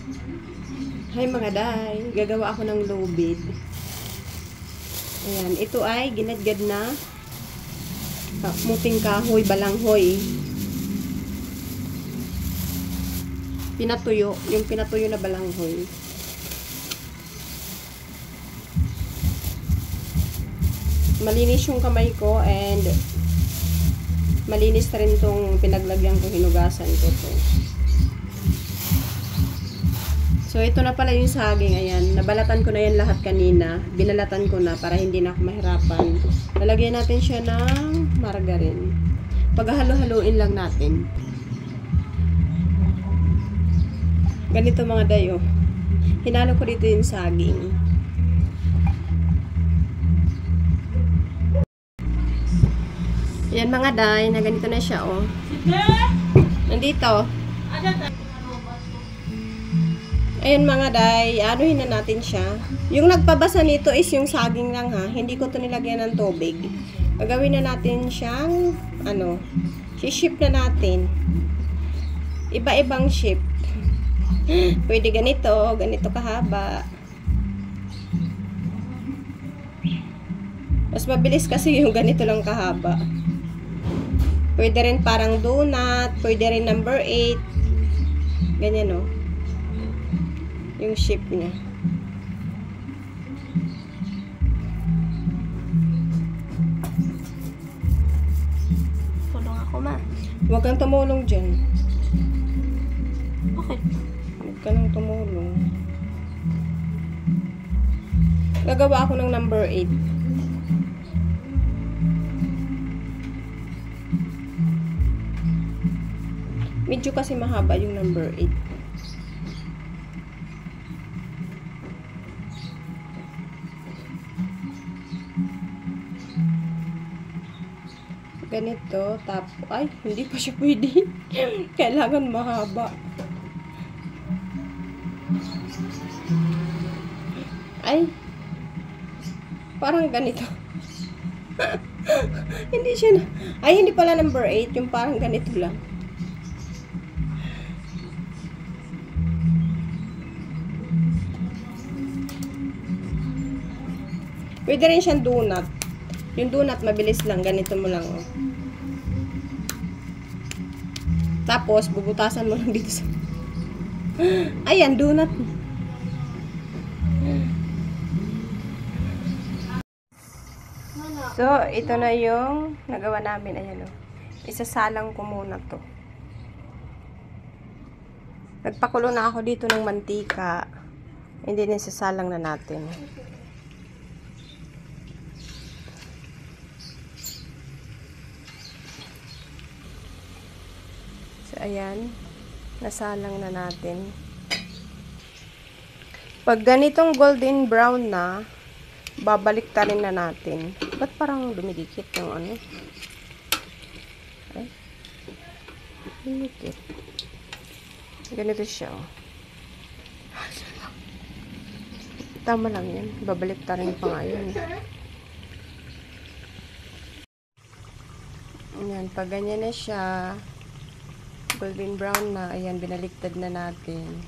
Hi mga day, gagawa ako ng lobid. Ayan, ito ay ginadgad na muting kahoy, balanghoy. Pinatuyo, yung pinatuyo na balanghoy. Malinis yung kamay ko and malinis na rin itong pinaglagyan ko, hinugasan ko to. So, ito na pala yung saging. Ayan. Nabalatan ko na yan lahat kanina. Binalatan ko na para hindi na ako mahirapan. Lalagyan natin siya ng margarine. Paghalo-haluin lang natin. Ganito mga dayo. Hinalo ko dito yung saging. Ayan mga day. Na ganito na siya, oh. Nandito. Ayan mga day, anuhin na natin siya. Yung nagpabasa nito is yung saging lang ha. Hindi ko to nilagyan ng tubig. Gagawin na natin siyang, ship na natin. Iba-ibang ship. Pwede ganito, ganito kahaba. Mas mabilis kasi yung ganito lang kahaba. Pwede rin parang donut, pwede rin number 8. Ganyan o. Yung shape niya. Tulong ako, ma. Huwag kang tumulong dyan. Bakit? Huwag ka nang tumulong. Gagawa ako ng number 8. Medyo kasi mahaba yung number 8. Ganito, ay, hindi pa siya pwede. Kailangan mahaba. Ay, parang ganito. Hindi siya ay, hindi pala number 8, yung parang ganito lang. Pwede rin siyang donut. Yung donut, mabilis lang. Ganito mo lang, oh. Tapos, bubutasan mo lang dito sa... Ayan, donut. So, ito na yung nagawa namin. Ayan, oh. Isasalang ko muna to. Nagpakulo na ako dito ng mantika. Hindi na isasalang na natin. Ayan, nasalang na natin. Pag ganitong golden brown na, babalik ta rin na natin. Ba't parang dumidikit yung ano? Ay, dumidikit. Ganito siya, oh. Tama lang yan. Babalik ta rin pa nga yun. Ayan, pag ganyan na siya, golden brown na, ayan, binaliktad na natin.